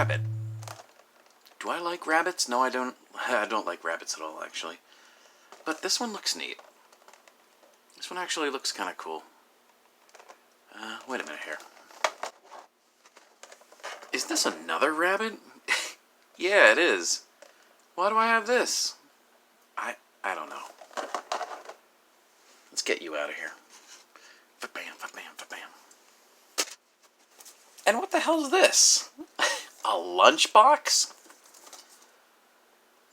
rabbit. Do I like rabbits? No, I don't. I don't like rabbits at all, actually. But this one looks neat. This one actually looks kind of cool. Wait a minute here. Is this another rabbit? Yeah, it is. Why do I have this? I don't know. Let's get you out of here. Fa-bam, fa-bam, fa-bam. And what the hell is this? A lunchbox?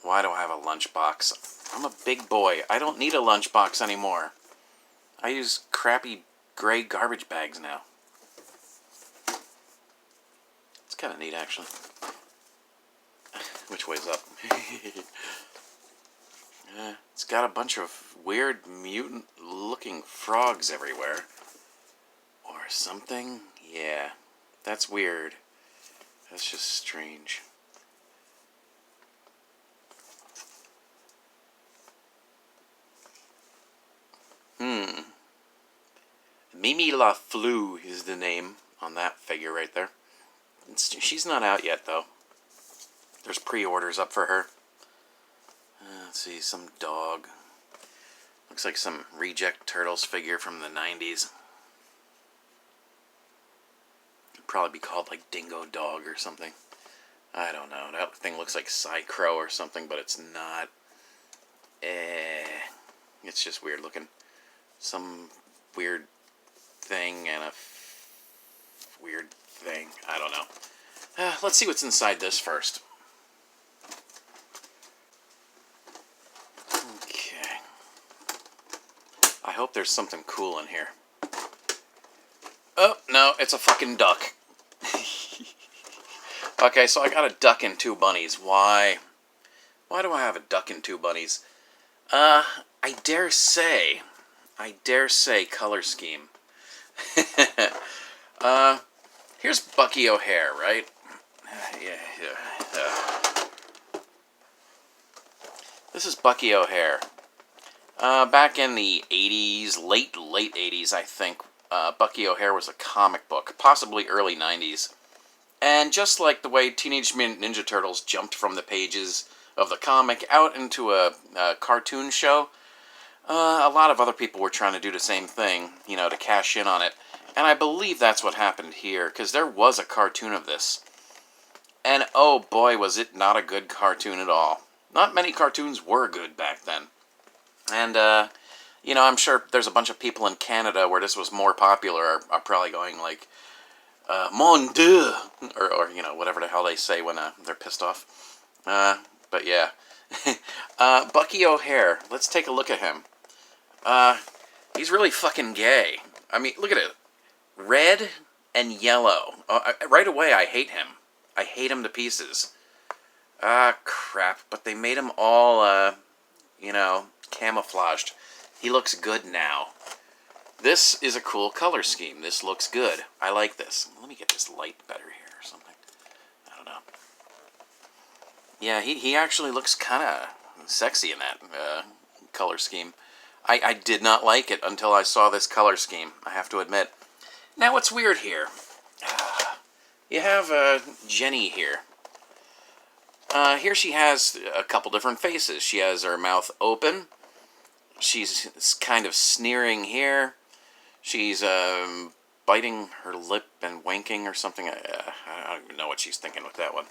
Why do I have a lunchbox? I'm a big boy. I don't need a lunchbox anymore. I use crappy gray garbage bags now. It's kind of neat, actually. Which way's up? It's got a bunch of weird mutant-looking frogs everywhere. Or something. Yeah, that's weird. That's just strange. Mimi La Fleur is the name on that figure right there. She's not out yet, though. There's pre-orders up for her. Let's see, some dog. Looks like some reject Turtles figure from the 90s. It'd probably be called like Dingo Dog or something. I don't know. That thing looks like Psy-Crow or something, but it's not. It's just weird looking. Some weird thing and a weird thing. I don't know. Let's see what's inside this first. Okay. I hope there's something cool in here. Oh, no, it's a fucking duck. Okay, so I got a duck and two bunnies. Why? Why do I have a duck and two bunnies? I dare say color scheme. Here's Bucky O'Hare, right? This is Bucky O'Hare. Back in the 80s, late 80s, I think, Bucky O'Hare was a comic book, possibly early 90s. And just like the way Teenage Mutant Ninja Turtles jumped from the pages of the comic out into a cartoon show, a lot of other people were trying to do the same thing, you know, to cash in on it. And I believe that's what happened here, because there was a cartoon of this. And oh boy, was it not a good cartoon at all. Not many cartoons were good back then. And, you know, I'm sure there's a bunch of people in Canada where this was more popular are probably going like, Mon Dieu, or, you know, whatever the hell they say when they're pissed off. But yeah. Bucky O'Hare, let's take a look at him. He's really fucking gay. I mean, look at it. Red and yellow. Right away, I hate him. I hate him to pieces. Crap. But they made him all, you know, camouflaged. He looks good now. This is a cool color scheme. This looks good. I like this. Let me get this light better here or something. I don't know. Yeah, he actually looks kind of sexy in that color scheme. I did not like it until I saw this color scheme, I have to admit. Now, what's weird here? You have Jenny here. Here she has a couple different faces. She has her mouth open. She's kind of sneering here. She's biting her lip and winking or something. I don't even know what she's thinking with that one.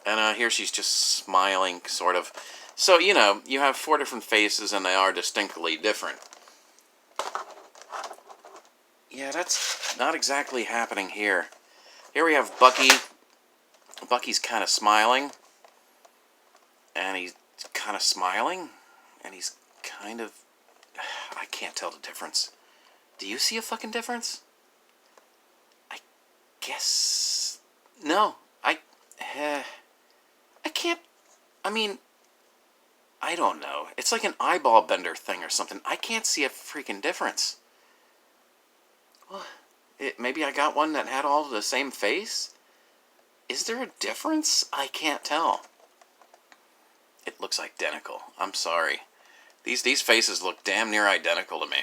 And here she's just smiling, sort of. So, you know, you have four different faces and they are distinctly different. Yeah, that's not exactly happening here. Here we have Bucky. Bucky's kind of smiling. And he's kind of smiling. And he's kind of... I can't tell the difference. Do you see a fucking difference? I guess... No. I can't... I mean... I don't know. It's like an eyeball bender thing or something. I can't see a freaking difference. Well, maybe I got one that had all the same face? Is there a difference? I can't tell. It looks identical. I'm sorry. These faces look damn near identical to me.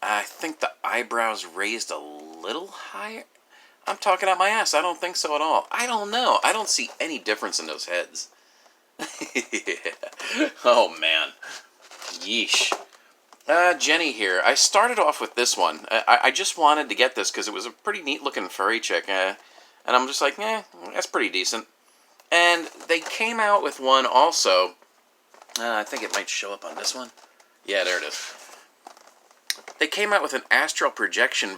I think the eyebrows raised a little higher. I'm talking out my ass. I don't think so at all. I don't know. I don't see any difference in those heads. Oh, man. Yeesh. Jenny here. I started off with this one. I just wanted to get this because it was a pretty neat-looking furry chick. And I'm just like, that's pretty decent. And they came out with one also. I think it might show up on this one. Yeah, there it is. They came out with an astral projection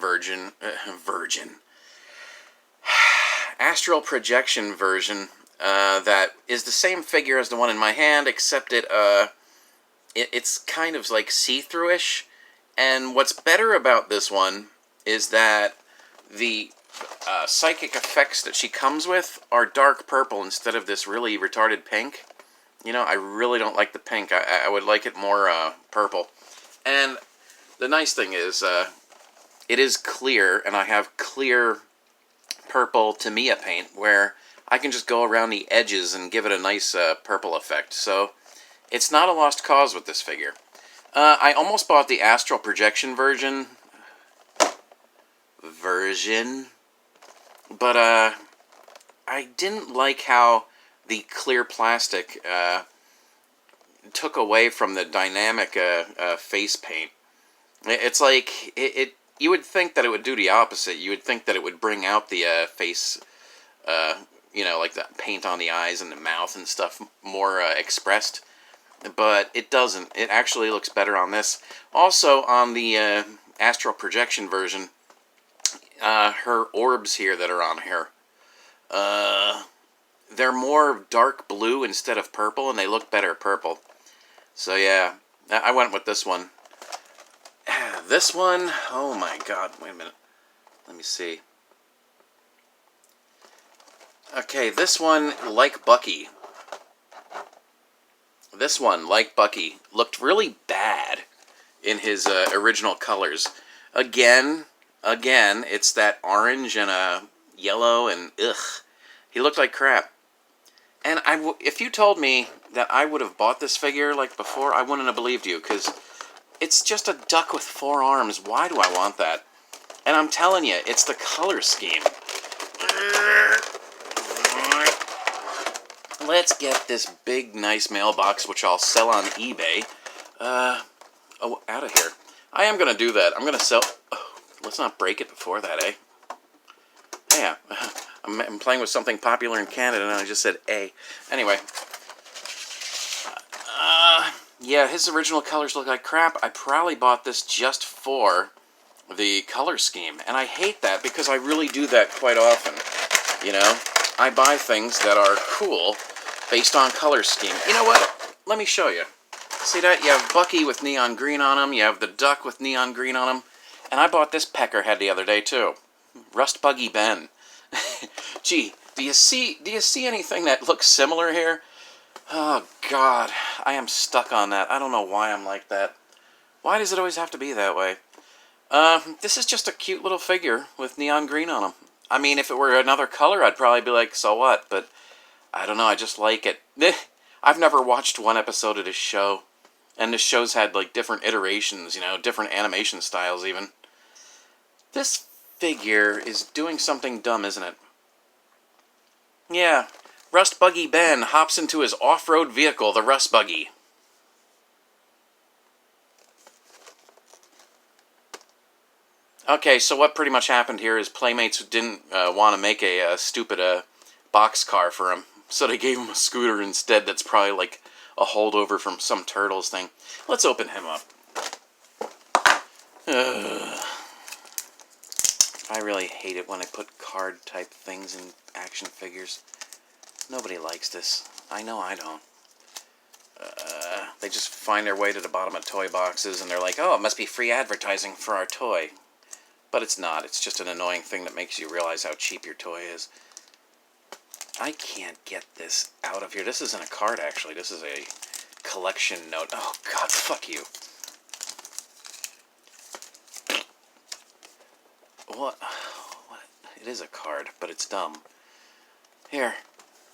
astral projection version that is the same figure as the one in my hand, except it's kind of like see-through-ish. And what's better about this one is that the psychic effects that she comes with are dark purple instead of this really retarded pink. You know, I really don't like the pink. I would like it more purple. And the nice thing is, it is clear, and I have clear purple Tamiya paint, where I can just go around the edges and give it a nice purple effect. So, it's not a lost cause with this figure. I almost bought the astral projection version, but I didn't like how the clear plastic took away from the dynamic face paint. It's like, you would think that it would do the opposite. You would think that it would bring out the face, you know, like the paint on the eyes and the mouth and stuff more expressed. But it doesn't. It actually looks better on this. Also, on the astral projection version, her orbs here that are on here, they're more dark blue instead of purple, and they look better purple. So yeah, I went with this one. This one, oh my god, wait a minute. Let me see. Okay, this one, like Bucky. This one, like Bucky, looked really bad in his original colors. Again, it's that orange and yellow and ugh. He looked like crap. And if you told me that I would have bought this figure like before, I wouldn't have believed you, because it's just a duck with 4 arms. Why do I want that? And I'm telling you, it's the color scheme. Let's get this big, nice mailbox, which I'll sell on eBay. Oh, out of here. I am going to do that. I'm going to sell... Oh, let's not break it before that, eh? Yeah. I'm playing with something popular in Canada, and I just said A. Anyway. Yeah, his original colors look like crap. I probably bought this just for the color scheme. And I hate that, because I really do that quite often. You know? I buy things that are cool based on color scheme. You know what? Let me show you. See that? You have Bucky with neon green on him. You have the duck with neon green on him. And I bought this peckerhead the other day, too. Rust Buggy Ben. Gee, do you see anything that looks similar here? Oh, God. I am stuck on that. I don't know why I'm like that. Why does it always have to be that way? This is just a cute little figure with neon green on him. I mean, if it were another color, I'd probably be like, so what? But, I don't know, I just like it. I've never watched one episode of this show. And this show's had, like, different iterations, you know, different animation styles, even. This figure is doing something dumb, isn't it? Yeah. Rust Buggy Ben hops into his off-road vehicle, the Rust Buggy. Okay, so what pretty much happened here is Playmates didn't want to make a stupid boxcar for him, so they gave him a scooter instead that's probably like a holdover from some Turtles thing. Let's open him up. I really hate it when I put card-type things in action figures. Nobody likes this. I know I don't. They just find their way to the bottom of toy boxes, and they're like, oh, it must be free advertising for our toy. But it's not. It's just an annoying thing that makes you realize how cheap your toy is. I can't get this out of here. This isn't a card, actually. This is a collection note. Oh, God, fuck you. What? It is a card, but it's dumb. Here.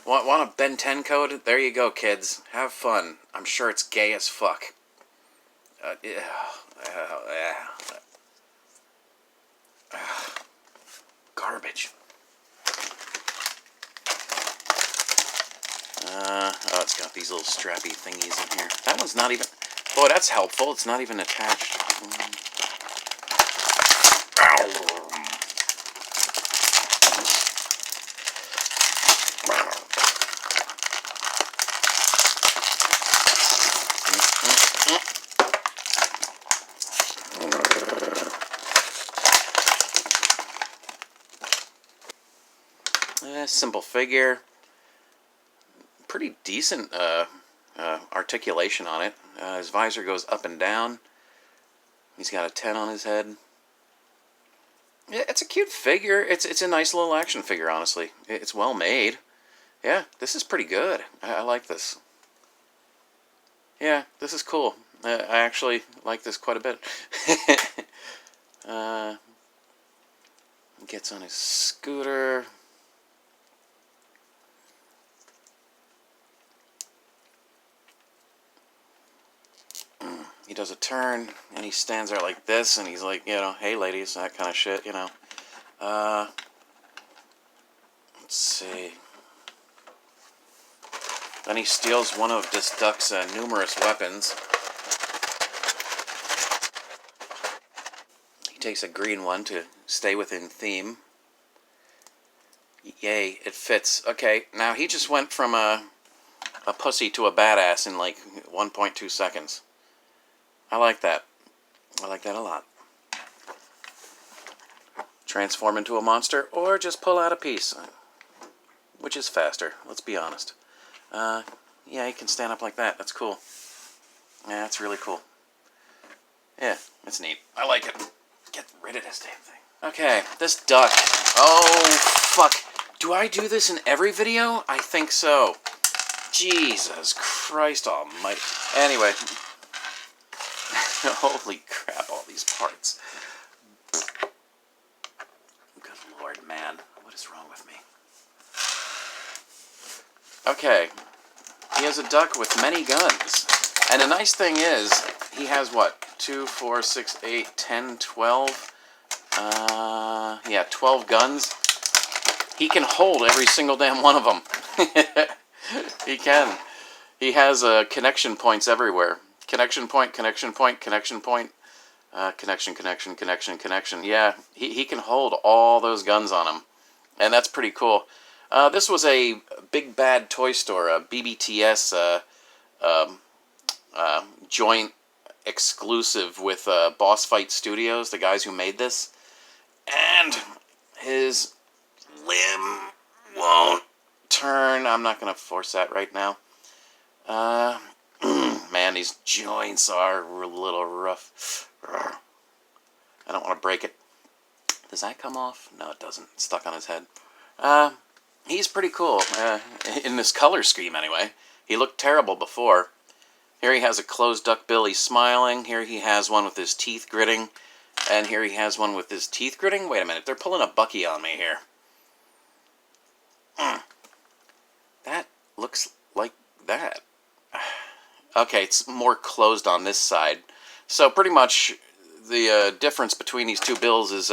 Want a Ben 10 code? There you go, kids. Have fun. I'm sure it's gay as fuck. Garbage. Oh, it's got these little strappy thingies in here. That one's not even... Boy, that's helpful. It's not even attached. Simple figure. Pretty decent articulation on it. His visor goes up and down. He's got a 10 on his head. Yeah, it's a cute figure. It's a nice little action figure, honestly. It's well made. Yeah, this is pretty good. I like this. Yeah, this is cool. I actually like this quite a bit. Gets on his scooter. He does a turn, and he stands there like this, and he's like, you know, hey ladies, that kind of shit, you know. Let's see. Then he steals one of this duck's numerous weapons. He takes a green one to stay within theme. Yay, it fits. Okay, now he just went from a pussy to a badass in like 1.2 seconds. I like that. I like that a lot. Transform into a monster, or just pull out a piece. Which is faster, let's be honest. Yeah, he can stand up like that. That's cool. Yeah, that's really cool. Yeah, it's neat. I like it. Get rid of this damn thing. Okay, this duck. Oh, fuck. Do I do this in every video? I think so. Jesus Christ almighty. Anyway. Holy crap, all these parts. Good lord, man. What is wrong with me? Okay. He has a duck with many guns. And the nice thing is, he has what? 2, 4, 6, 8, 10, 12? Yeah, 12 guns. He can hold every single damn one of them. He can. He has connection points everywhere. Connection point, connection point, connection point, connection, connection, connection, connection. Yeah, he can hold all those guns on him. And that's pretty cool. This was a Big Bad Toy Store, a BBTS joint exclusive with Boss Fight Studios, the guys who made this. And his limb won't turn. I'm not going to force that right now. Man, these joints are a little rough. I don't want to break it. Does that come off? No, it doesn't. It's stuck on his head. He's pretty cool. In this color scheme, anyway. He looked terrible before. Here he has a closed duck bill. He's smiling. Here he has one with his teeth gritting. And here he has one with his teeth gritting. Wait a minute. They're pulling a Bucky on me here. That looks like that. Okay, it's more closed on this side. So pretty much the difference between these two bills is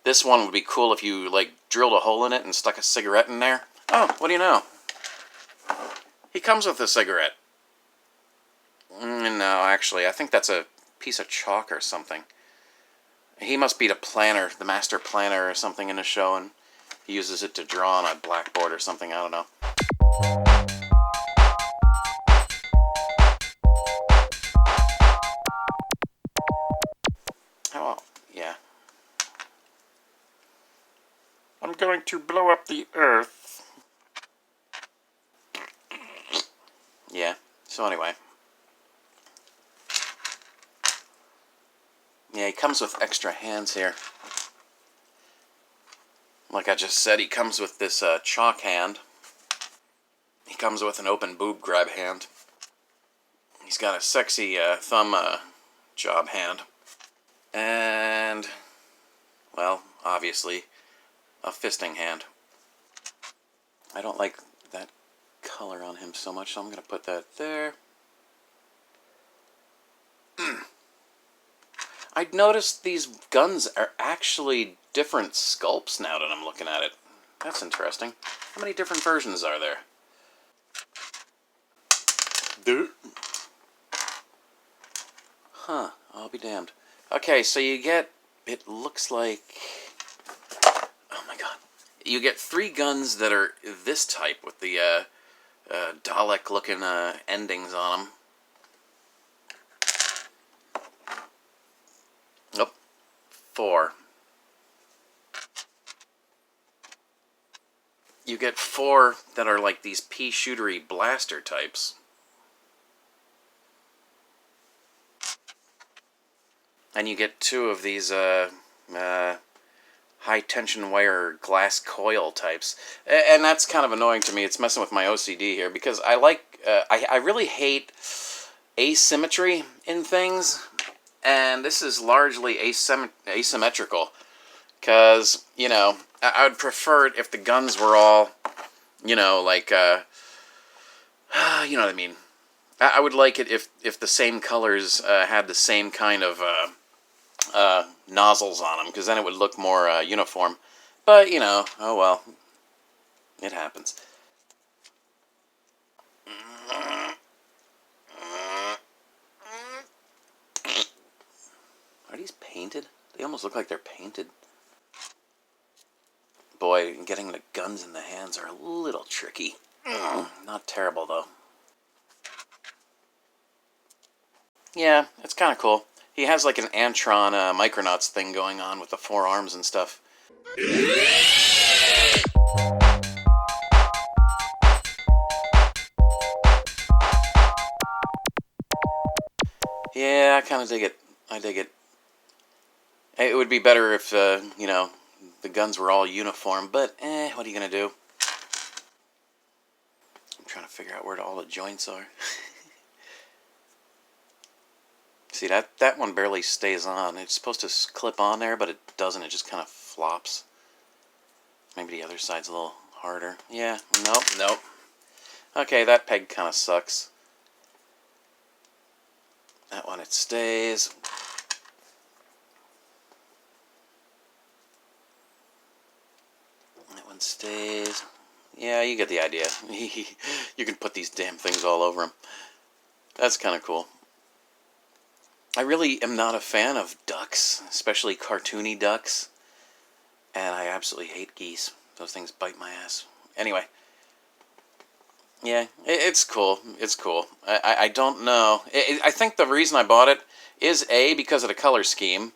this one would be cool if you like drilled a hole in it and stuck a cigarette in there. Oh, what do you know? He comes with a cigarette. No, actually, I think that's a piece of chalk or something. He must be the planner, the master planner or something in the show, and he uses it to draw on a blackboard or something, I don't know. Oh, yeah. I'm going to blow up the earth. Yeah, so anyway. Yeah, he comes with extra hands here. Like I just said, he comes with this chalk hand. He comes with an open boob grab hand. He's got a sexy thumb job hand. And, well, obviously, a fisting hand. I don't like that color on him so much, so I'm going to put that there. I'd noticed these guns are actually different sculpts now that I'm looking at it. That's interesting. How many different versions are there? Huh, I'll be damned. Okay, so you get, it looks like, oh my god. You get 3 guns that are this type with the Dalek-looking endings on them. Nope, 4. You get 4 that are like these pea-shootery blaster types. And you get 2 of these high-tension wire glass coil types. And that's kind of annoying to me. It's messing with my OCD here, because I like, I really hate asymmetry in things, and this is largely asymmetrical. Because, you know, I would prefer it if the guns were all, you know, like, you know what I mean. I would like it if the same colors had the same kind of nozzles on them, because then it would look more uniform. But, you know, oh well. It happens. Are these painted? They almost look like they're painted. Boy, getting the guns in the hands are a little tricky. Not terrible, though. Yeah, it's kind of cool. He has like an Antron Micronauts thing going on with the 4 arms and stuff. Yeah, I kind of dig it. I dig it. It would be better if, you know, the guns were all uniform, but, what are you going to do? I'm trying to figure out where all the joints are. See, that one barely stays on. It's supposed to clip on there, but it doesn't. It just kind of flops. Maybe the other side's a little harder. Yeah, nope. Okay, that peg kind of sucks. That one, it stays. That one stays. Yeah, you get the idea. You can put these damn things all over them. That's kind of cool. I really am not a fan of ducks, especially cartoony ducks. And I absolutely hate geese. Those things bite my ass. Anyway. Yeah, it's cool. It's cool. I don't know. I think the reason I bought it is A, because of the color scheme.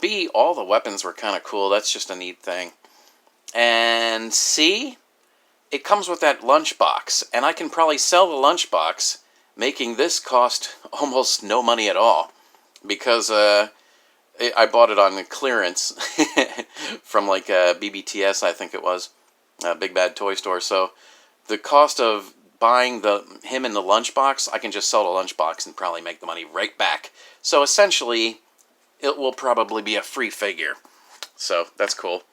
B, all the weapons were kind of cool. That's just a neat thing. And C, it comes with that lunchbox. And I can probably sell the lunchbox, making this cost almost no money at all. Because I bought it on clearance from like BBTS, I think it was. Big Bad Toy Store. So the cost of buying him in the lunchbox, I can just sell the lunchbox and probably make the money right back. So essentially, it will probably be a free figure. So that's cool.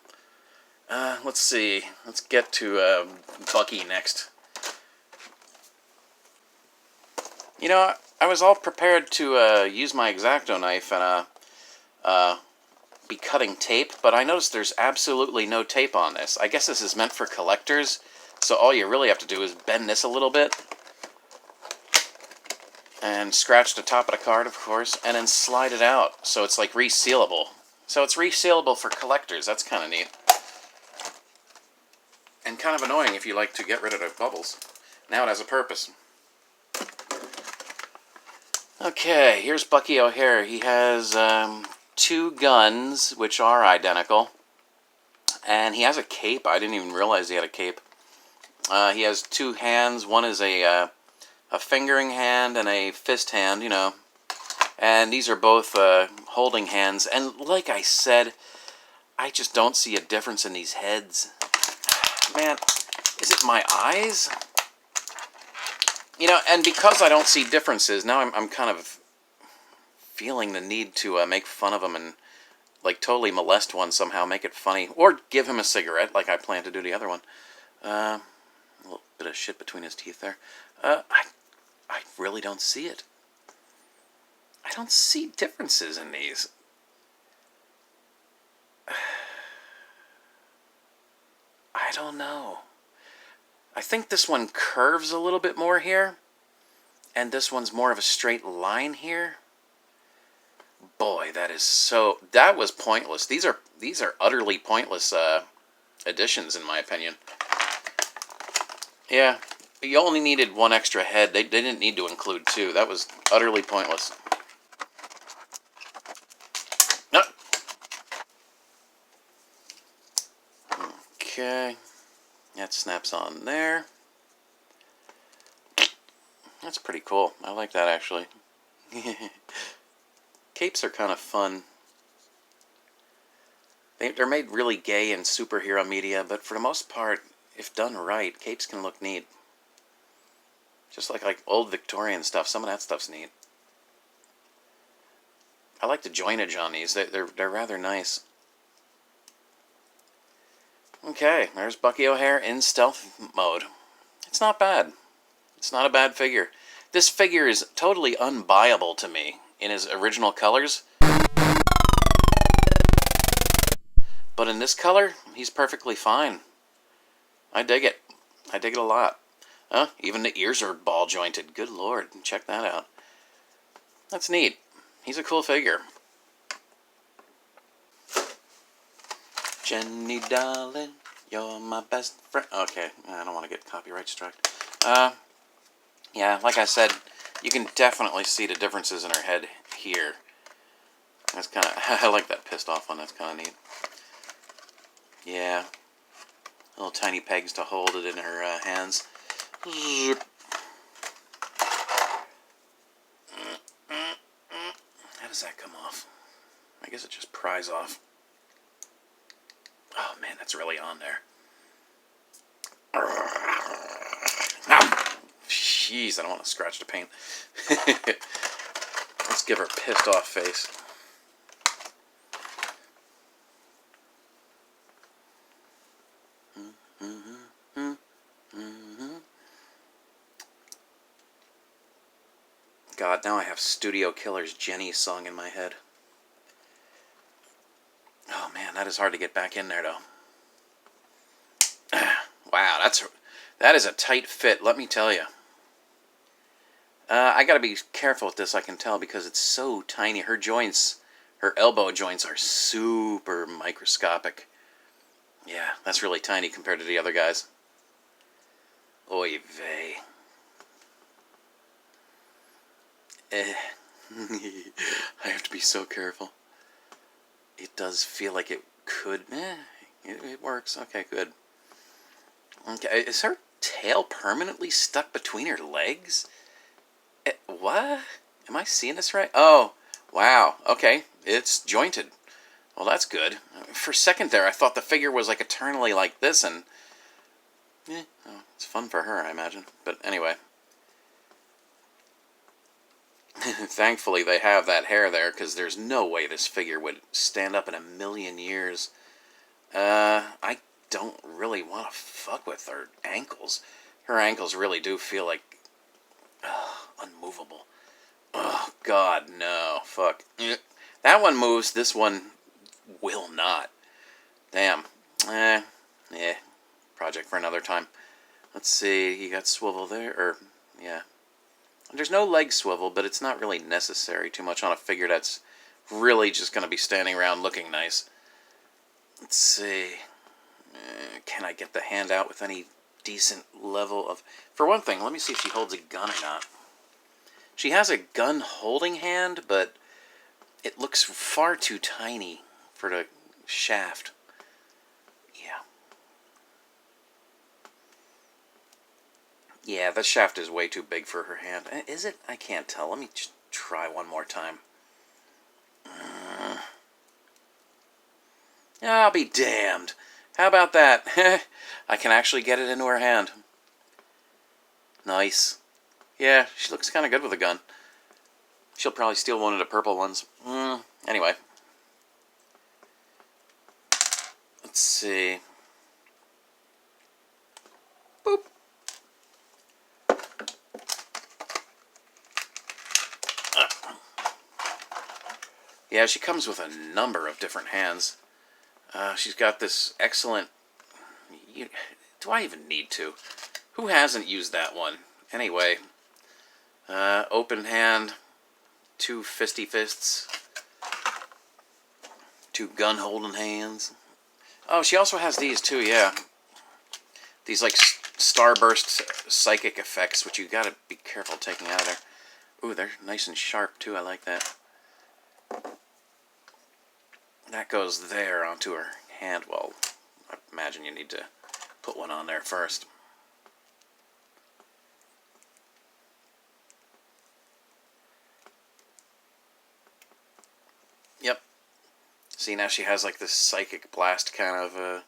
Let's see. Let's get to Bucky next. You know, I was all prepared to use my X-Acto knife and be cutting tape, but I noticed there's absolutely no tape on this. I guess this is meant for collectors, so all you really have to do is bend this a little bit and scratch the top of the card, of course, and then slide it out, so it's like resealable. So it's resealable for collectors. That's kind of neat. And kind of annoying if you like to get rid of the bubbles. Now it has a purpose. Okay, here's Bucky O'Hare. He has 2 guns, which are identical. And he has a cape. I didn't even realize he had a cape. He has 2 hands. One is a fingering hand and a fist hand, you know. And these are both holding hands. And like I said, I just don't see a difference in these heads. Man, is it my eyes? You know, and because I don't see differences, now I'm kind of feeling the need to make fun of him and, like, totally molest one somehow, make it funny. Or give him a cigarette, like I plan to do the other one. A little bit of shit between his teeth there. I really don't see it. I don't see differences in these. I don't know. I think this one curves a little bit more here. and this one's more of a straight line here. Boy, that was pointless. These are utterly pointless additions, in my opinion. Yeah, you only needed one extra head. They didn't need to include two. That was utterly pointless. No. Okay, that snaps on there. That's pretty cool. I like that, actually. Capes are kind of fun. They're made really gay in superhero media, but for the most part, if done right, capes can look neat. Just like old Victorian stuff. Some of that stuff's neat. I like the joinage on these. They're rather nice. Okay, there's Bucky O'Hare in stealth mode. It's not bad. It's not a bad figure. This figure is totally unbuyable to me in his original colors. But in this color, he's perfectly fine. I dig it. I dig it a lot. Even the ears are ball jointed. Good lord, check that out. That's neat. He's a cool figure. Jenny darling, you're my best friend. Okay, I don't want to get copyright struck. Yeah, like I said, you can definitely see the differences in her head here. That's kind of, I like that pissed off one. That's kind of neat. Yeah, little tiny pegs to hold it in her hands. How does that come off? I guess it just pries off. Oh man, that's really on there. Jeez, I don't want to scratch the paint. Let's give her a pissed off face. God, now I have Studio Killer's Jenny song in my head. Oh man, that is hard to get back in there though. Wow, that is a tight fit, let me tell you. I gotta be careful with this, I can tell, because it's so tiny. Her joints, her elbow joints are super microscopic. Yeah, that's really tiny compared to the other guys. Oy vey. I have to be so careful. It does feel like it could. It works. Okay, good. Okay, is her tail permanently stuck between her legs? What? Am I seeing this right? Oh, wow. Okay, it's jointed. Well, that's good. For a second there, I thought the figure was like eternally like this, and oh, it's fun for her, I imagine. But anyway. Thankfully, they have that hair there, because there's no way this figure would stand up in a million years. I don't really want to fuck with her ankles. Her ankles really do feel like unmovable. Oh, God, no. Fuck. That one moves, this one will not. Damn. Project for another time. Let's see, you got swivel there, or, yeah. There's no leg swivel, but it's not really necessary too much on a figure that's really just going to be standing around looking nice. Let's see. Can I get the hand out with any decent level of... For one thing, let me see if she holds a gun or not. She has a gun-holding hand, but it looks far too tiny for the shaft. Yeah. Yeah, the shaft is way too big for her hand. Is it? I can't tell. Let me just try one more time. I'll be damned. How about that? I can actually get it into her hand. Nice. Yeah, she looks kind of good with a gun. She'll probably steal one of the purple ones. Anyway. Let's see. Boop. Yeah, she comes with a number of different hands. She's got this excellent... Do I even need to? Who hasn't used that one? Anyway, Open hand, 2 fisty fists, 2 gun holding hands. Oh, she also has these too, yeah. These like starburst psychic effects, which you gotta be careful taking out of there. Ooh, they're nice and sharp too, I like that. That goes there onto her hand. Well, I imagine you need to put one on there first. Yep. See, now she has like this psychic blast kind of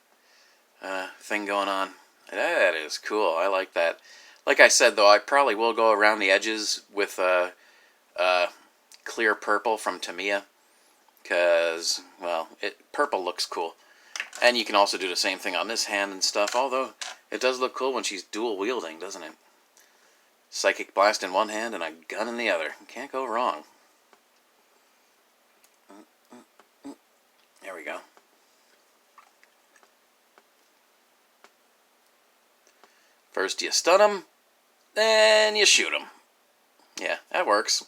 thing going on. That is cool. I like that. Like I said, though, I probably will go around the edges with clear purple from Tamiya. Because, well, purple looks cool. And you can also do the same thing on this hand and stuff. Although, it does look cool when she's dual wielding, doesn't it? Psychic blast in one hand and a gun in the other. Can't go wrong. There we go. First you stun them, then you shoot them. Yeah, that works.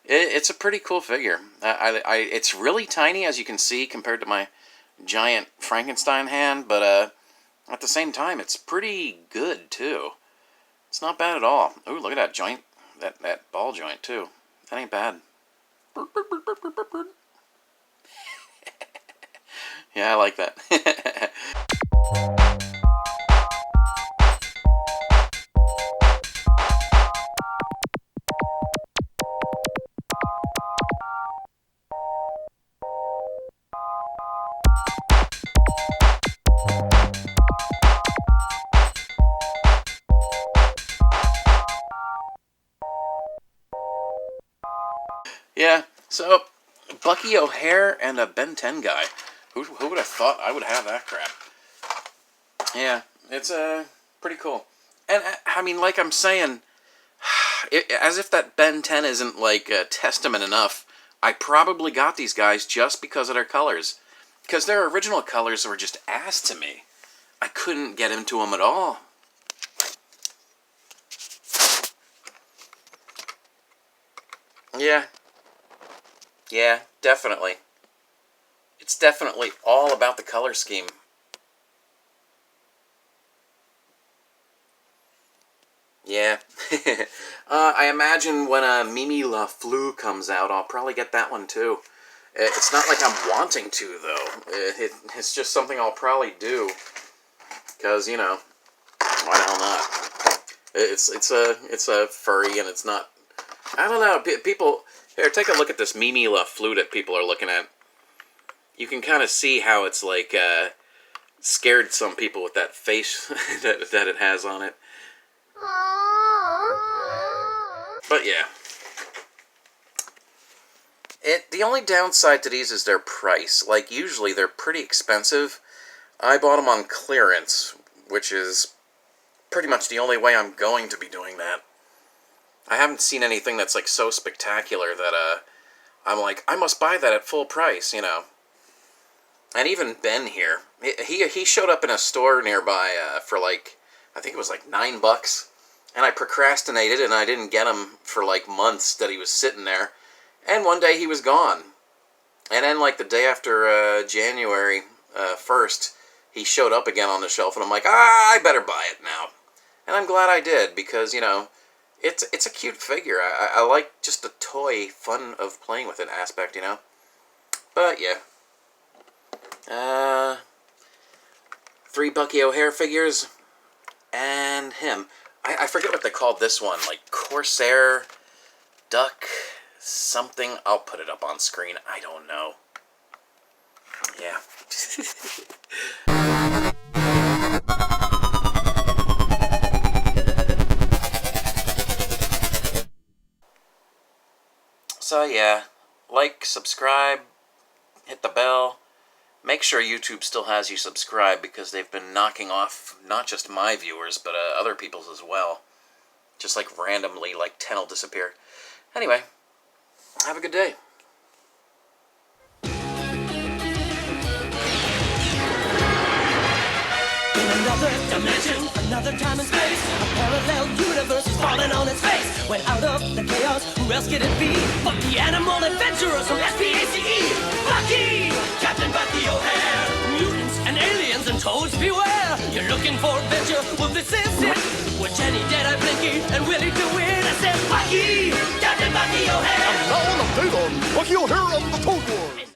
It's a pretty cool figure. It's really tiny, as you can see, compared to my giant Frankenstein hand, but at the same time, it's pretty good, too. It's not bad at all. Ooh, look at that joint. That ball joint, too. That ain't bad. Yeah, I like that. Yeah, so Bucky O'Hare and a Ben 10 guy. Who would have thought I would have that crap? Yeah, it's pretty cool. And I mean, like I'm saying, as if that Ben 10 isn't like testament enough, I probably got these guys just because of their colors. Because their original colors were just ass to me. I couldn't get into them at all. Yeah. Yeah, definitely. It's definitely all about the color scheme. Yeah. I imagine when Mimi La Fleur comes out, I'll probably get that one too. It's not like I'm wanting to, though. It's just something I'll probably do. Because, you know, why the hell not? It's a furry, and it's not... I don't know, people... Here, take a look at this Mimi La Fleur that people are looking at. You can kind of see how it's, like, scared some people with that face that it has on it. But, yeah. The only downside to these is their price. Like, usually they're pretty expensive. I bought them on clearance, which is pretty much the only way I'm going to be doing that. I haven't seen anything that's, like, so spectacular that, I'm like, I must buy that at full price, you know. And even Ben here, he showed up in a store nearby, for, like, I think it was, like, $9. And I procrastinated, and I didn't get him for, like, months that he was sitting there. And one day he was gone. And then, like, the day after, January 1st, he showed up again on the shelf, and I'm like, I better buy it now. And I'm glad I did, because, you know, it's a cute figure. I like just the toy fun of playing with it aspect, you know? But, yeah. 3 Bucky O'Hare figures, and him. I forget what they called this one, like Corsair Duck something. I'll put it up on screen. I don't know. Yeah. So yeah, like, subscribe, hit the bell. Make sure YouTube still has you subscribed, because they've been knocking off not just my viewers, but other people's as well. Just like randomly, like 10 will disappear. Anyway, have a good day. In another dimension, Another time and space, a parallel universe is falling on its face. When out of the chaos, who else could it be? But the animal adventurers from SPACE. Bucky! Captain Bucky O'Hare. Mutants and aliens and toads beware. You're looking for adventure, well this is it. With Jenny, DeadEye, Blinky, and Willie DeWitt. I said Bucky! Captain Bucky O'Hare. Now an update on Bucky O'Hare and the Toad Wars.